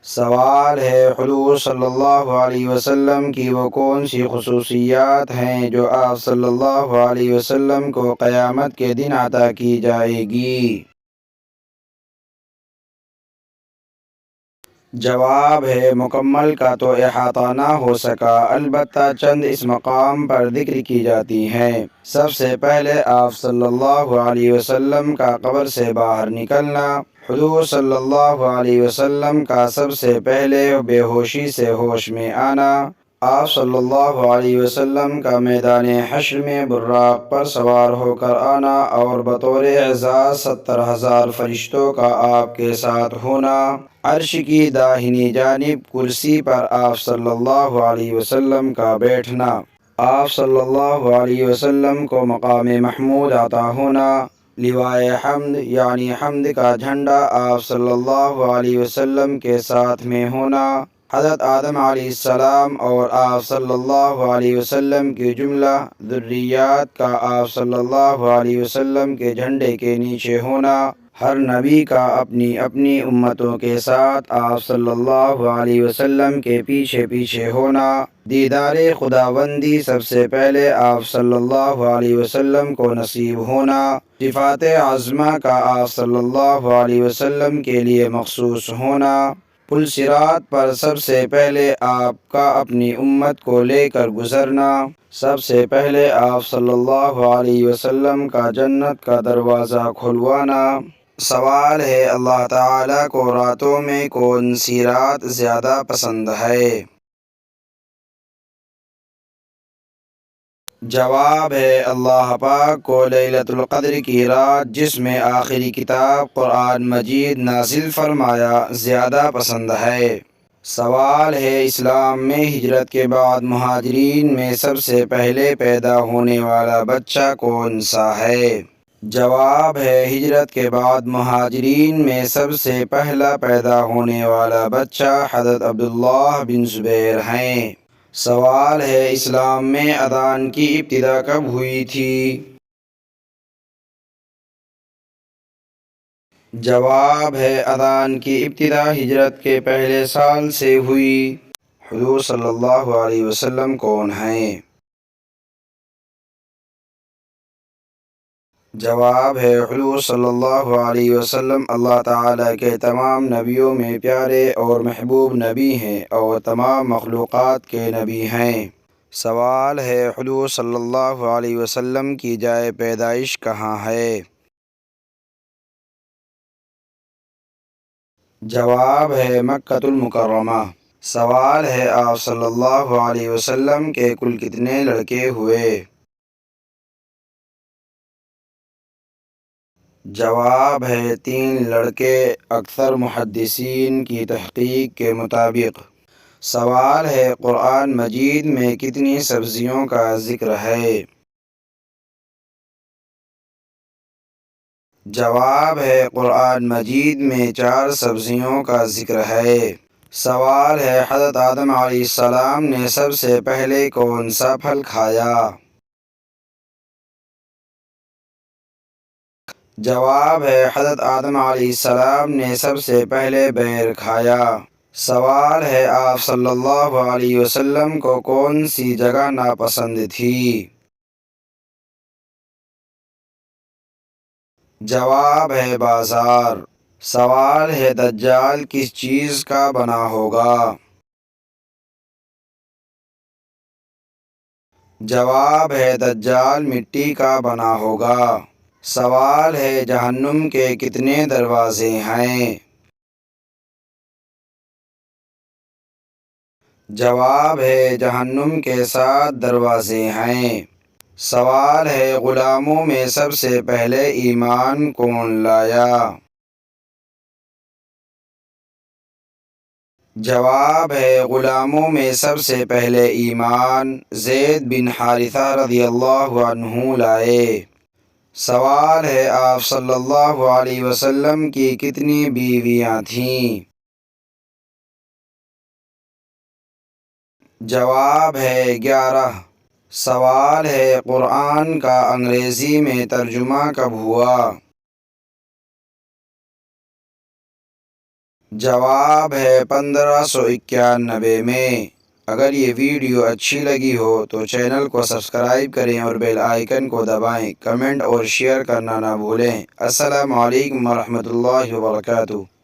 سوال ہے حضور صلی اللہ علیہ وسلم کی وہ کون سی خصوصیات ہیں جو آپ صلی اللہ علیہ وسلم کو قیامت کے دن عطا کی جائے گی؟ جواب ہے مکمل کا تو احاطہ نہ ہو سکا، البتہ چند اس مقام پر ذکر کی جاتی ہیں۔ سب سے پہلے آپ صلی اللہ علیہ وسلم کا قبر سے باہر نکلنا، حضور صلی اللہ علیہ وسلم کا سب سے پہلے بے ہوشی سے ہوش میں آنا، آپ صلی اللہ علیہ وسلم کا میدان حشر میں براق پر سوار ہو کر آنا اور بطور اعزاز 70,000 فرشتوں کا آپ کے ساتھ ہونا، عرش کی داہنی جانب کرسی پر آپ صلی اللہ علیہ وسلم کا بیٹھنا، آپ صلی اللہ علیہ وسلم کو مقام محمود عطا ہونا، لوائے حمد یعنی حمد کا جھنڈا آپ صلی اللہ علیہ وسلم کے ساتھ میں ہونا، حضرت آدم علیہ السلام اور آپ صلی اللہ علیہ وسلم کی جملہ ذریات کا آپ صلی اللہ علیہ وسلم کے جھنڈے کے نیچے ہونا، ہر نبی کا اپنی اپنی امتوں کے ساتھ آپ صلی اللہ علیہ وسلم کے پیچھے پیچھے ہونا، دیدار خداوندی سب سے پہلے آپ صلی اللہ علیہ وسلم کو نصیب ہونا، صفات عظمہ کا آپ صلی اللہ علیہ وسلم کے لیے مخصوص ہونا، پل صراط پر سب سے پہلے آپ کا اپنی امت کو لے کر گزرنا، سب سے پہلے آپ صلی اللہ علیہ وسلم کا جنت کا دروازہ کھلوانا۔ سوال ہے اللہ تعالیٰ کو راتوں میں کون سی رات زیادہ پسند ہے؟ جواب ہے اللہ پاک کو لیلۃ القدر کی رات جس میں آخری کتاب قرآن مجید نازل فرمایا زیادہ پسند ہے۔ سوال ہے اسلام میں ہجرت کے بعد مہاجرین میں سب سے پہلے پیدا ہونے والا بچہ کون سا ہے؟ جواب ہے ہجرت کے بعد مہاجرین میں سب سے پہلا پیدا ہونے والا بچہ حضرت عبداللہ بن زبیر ہیں۔ سوال ہے اسلام میں اذان کی ابتدا کب ہوئی تھی؟ جواب ہے اذان کی ابتدا ہجرت کے پہلے سال سے ہوئی۔ حضور صلی اللہ علیہ وسلم کون ہیں؟ جواب ہے حضور صلی اللہ علیہ وسلم اللہ تعالیٰ کے تمام نبیوں میں پیارے اور محبوب نبی ہیں اور تمام مخلوقات کے نبی ہیں۔ سوال ہے حضور صلی اللہ علیہ وسلم کی جائے پیدائش کہاں ہے؟ جواب ہے مکۃ المکرمہ۔ سوال ہے آپ صلی اللہ علیہ وسلم کے کل کتنے لڑکے ہوئے؟ جواب ہے 3 لڑکے اکثر محدثین کی تحقیق کے مطابق۔ سوال ہے قرآن مجید میں کتنی سبزیوں کا ذکر ہے؟ جواب ہے قرآن مجید میں 4 سبزیوں کا ذکر ہے۔ سوال ہے حضرت آدم علیہ السلام نے سب سے پہلے کون سا پھل کھایا؟ جواب ہے حضرت آدم علیہ السلام نے سب سے پہلے بیر کھایا۔ سوال ہے آپ صلی اللہ علیہ وسلم کو کون سی جگہ ناپسند تھی؟ جواب ہے بازار۔ سوال ہے دجال کس چیز کا بنا ہوگا؟ جواب ہے دجال مٹی کا بنا ہوگا۔ سوال ہے جہنم کے کتنے دروازے ہیں؟ جواب ہے جہنم کے 7 دروازے ہیں۔ سوال ہے غلاموں میں سب سے پہلے ایمان کون لایا؟ جواب ہے غلاموں میں سب سے پہلے ایمان زید بن حارثہ رضی اللہ عنہ لائے۔ سوال ہے آپ صلی اللہ علیہ وسلم کی کتنی بیویاں تھیں؟ جواب ہے 11۔ سوال ہے قرآن کا انگریزی میں ترجمہ کب ہوا؟ جواب ہے 1591 میں۔ اگر یہ ویڈیو اچھی لگی ہو تو چینل کو سبسکرائب کریں اور بیل آئیکن کو دبائیں، کمنٹ اور شیئر کرنا نہ بھولیں۔ السلام علیکم ورحمۃ اللہ وبرکاتہ۔